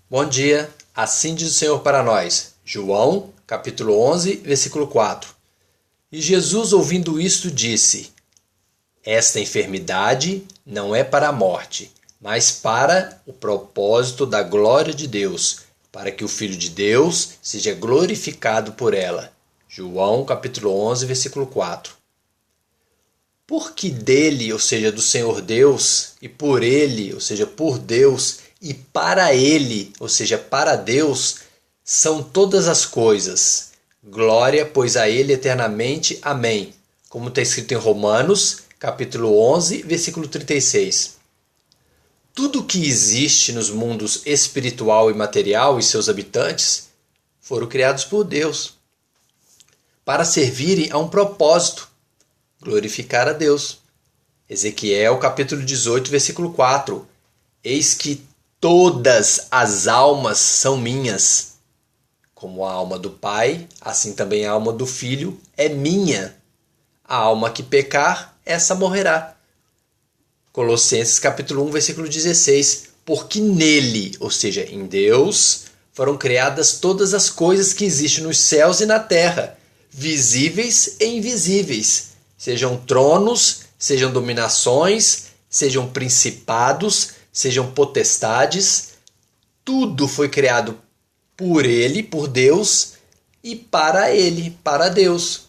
Bom dia, assim diz o Senhor para nós. João, capítulo 11, versículo 4. E Jesus, ouvindo isto, disse: Esta enfermidade não é para a morte, mas para o propósito da glória de Deus, para que o Filho de Deus seja glorificado por ela. João, capítulo 11, versículo 4. Porque dele, ou seja, do Senhor Deus, e por ele, ou seja, por Deus, e para ele, ou seja, para Deus, são todas as coisas. Glória, pois a ele eternamente. Amém. Como está escrito em Romanos, capítulo 11, versículo 36. Tudo que existe nos mundos espiritual e material e seus habitantes foram criados por Deus para servirem a um propósito: glorificar a Deus. Ezequiel capítulo 18, versículo 4. Eis que todas as almas são minhas. Como a alma do Pai, assim também a alma do Filho é minha. A alma que pecar, essa morrerá. Colossenses capítulo 1, versículo 16. Porque nele, ou seja, em Deus, foram criadas todas as coisas que existem nos céus e na terra, visíveis e invisíveis, sejam tronos, sejam dominações, sejam principados, sejam potestades. Tudo foi criado por ele, por Deus, e para ele, para Deus.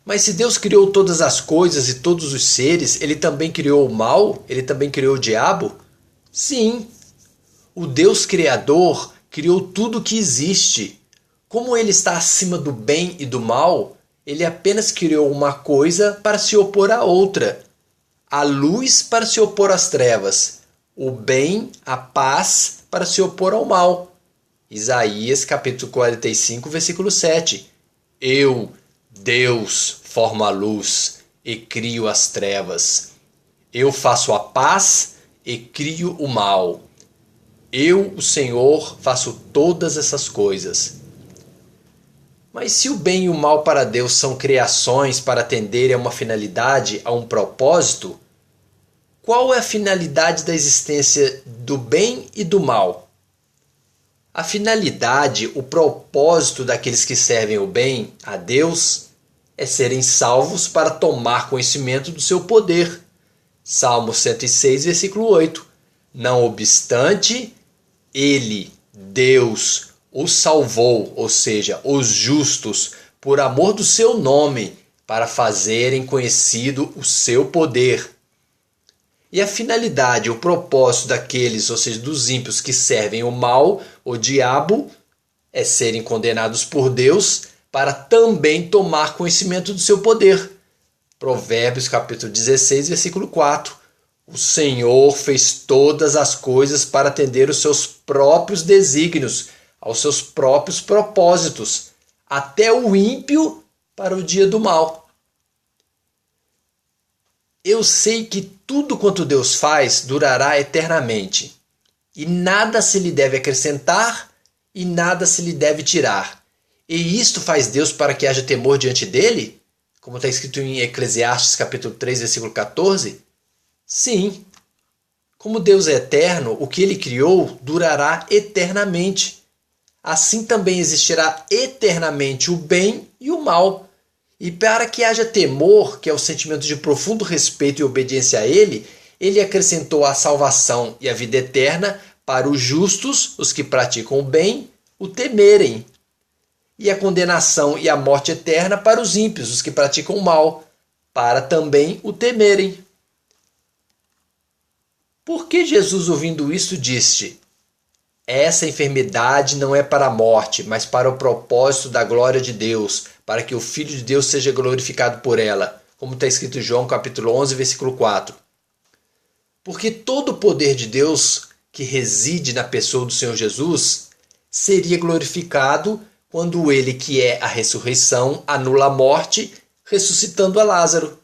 Mas se Deus criou todas as coisas e todos os seres, ele também criou o mal? Ele também criou o diabo? Sim. O Deus Criador criou tudo que existe. Como ele está acima do bem e do mal, ele apenas criou uma coisa para se opor à outra. A luz para se opor às trevas. O bem, a paz para se opor ao mal. Isaías capítulo 45, versículo 7. Eu, Deus, formo a luz e crio as trevas. Eu faço a paz e crio o mal. Eu, o Senhor, faço todas essas coisas. Mas se o bem e o mal para Deus são criações para atenderem a uma finalidade, a um propósito, qual é a finalidade da existência do bem e do mal? A finalidade, o propósito daqueles que servem o bem a Deus é serem salvos para tomar conhecimento do seu poder. Salmo 106, versículo 8. Não obstante, ele, Deus, os salvou, ou seja, os justos, por amor do seu nome, para fazerem conhecido o seu poder. E a finalidade, o propósito daqueles, ou seja, dos ímpios que servem o mal, o diabo, é serem condenados por Deus para também tomar conhecimento do seu poder. Provérbios capítulo 16, versículo 4. O Senhor fez todas as coisas para atender os seus próprios desígnios, aos seus próprios propósitos, até o ímpio para o dia do mal. Eu sei que tudo quanto Deus faz durará eternamente, e nada se lhe deve acrescentar e nada se lhe deve tirar. E isto faz Deus para que haja temor diante dele? Como está escrito em Eclesiastes capítulo 3, versículo 14? Sim. Como Deus é eterno, o que ele criou durará eternamente. Assim também existirá eternamente o bem e o mal. E para que haja temor, que é o sentimento de profundo respeito e obediência a ele, ele acrescentou a salvação e a vida eterna para os justos, os que praticam o bem, o temerem. E a condenação e a morte eterna para os ímpios, os que praticam o mal, para também o temerem. Por que Jesus, ouvindo isto, disse: Essa enfermidade não é para a morte, mas para o propósito da glória de Deus, para que o Filho de Deus seja glorificado por ela, como está escrito em João capítulo 11, versículo 4. Porque todo o poder de Deus que reside na pessoa do Senhor Jesus seria glorificado quando ele, que é a ressurreição, anula a morte, ressuscitando a Lázaro.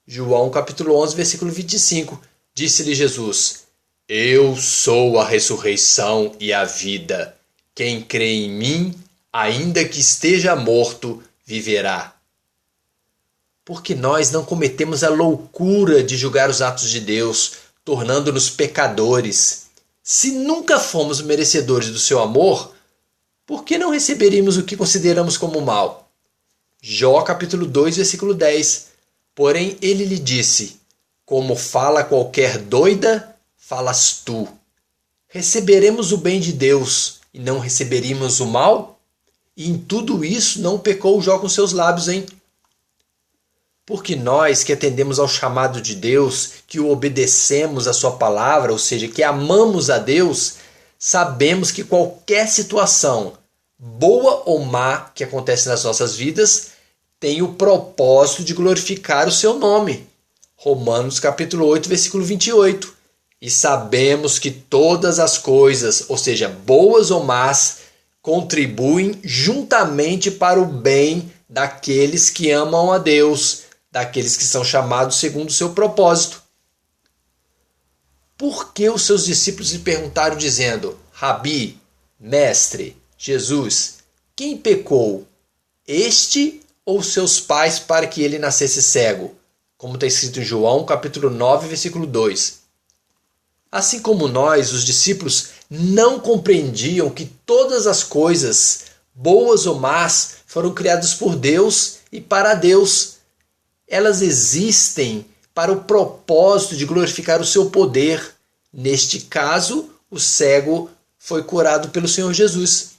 João capítulo 11, versículo 25. Disse-lhe Jesus: Eu sou a ressurreição e a vida. Quem crê em mim, ainda que esteja morto, viverá. Porque nós não cometemos a loucura de julgar os atos de Deus, tornando-nos pecadores. Se nunca fomos merecedores do seu amor, por que não receberíamos o que consideramos como mal? Jó capítulo 2, versículo 10. Porém ele lhe disse: como fala qualquer doida, falas tu. Receberemos o bem de Deus e não receberíamos o mal? E em tudo isso não pecou Jó com seus lábios, hein? Porque nós que atendemos ao chamado de Deus, que o obedecemos à sua palavra, ou seja, que amamos a Deus, sabemos que qualquer situação, boa ou má, que acontece nas nossas vidas, tem o propósito de glorificar o seu nome. Romanos capítulo 8, versículo 28. E sabemos que todas as coisas, ou seja, boas ou más, contribuem juntamente para o bem daqueles que amam a Deus, daqueles que são chamados segundo o seu propósito. Por que os seus discípulos lhe perguntaram dizendo: Rabi, mestre, Jesus, quem pecou, este ou seus pais, para que ele nascesse cego? Como está escrito em João capítulo 9, versículo 2. Assim como nós, os discípulos não compreendiam que todas as coisas, boas ou más, foram criadas por Deus e para Deus. Elas existem para o propósito de glorificar o seu poder. Neste caso, o cego foi curado pelo Senhor Jesus.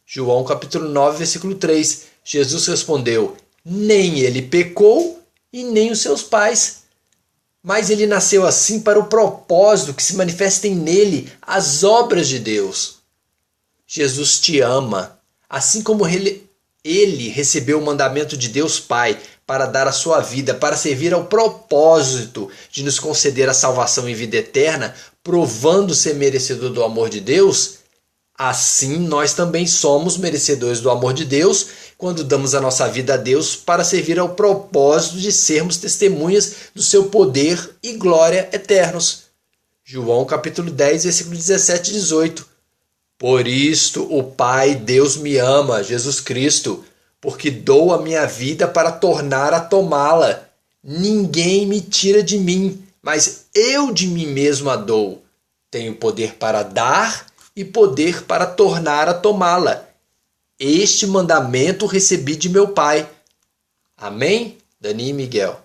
João capítulo 9, versículo 3. Jesus respondeu: nem ele pecou e nem os seus pais. Mas ele nasceu assim para o propósito que se manifestem nele as obras de Deus. Jesus te ama, assim como ele recebeu o mandamento de Deus Pai para dar a sua vida, para servir ao propósito de nos conceder a salvação e vida eterna, provando ser merecedor do amor de Deus. Assim nós também somos merecedores do amor de Deus quando damos a nossa vida a Deus para servir ao propósito de sermos testemunhas do seu poder e glória eternos. João capítulo 10, versículo 17 e 18. Por isto o Pai Deus me ama, Jesus Cristo, porque dou a minha vida para tornar a tomá-la. Ninguém me tira de mim, mas eu de mim mesmo a dou. Tenho poder para dar e poder para tornar a tomá-la. Este mandamento recebi de meu Pai. Amém? Dani e Miguel.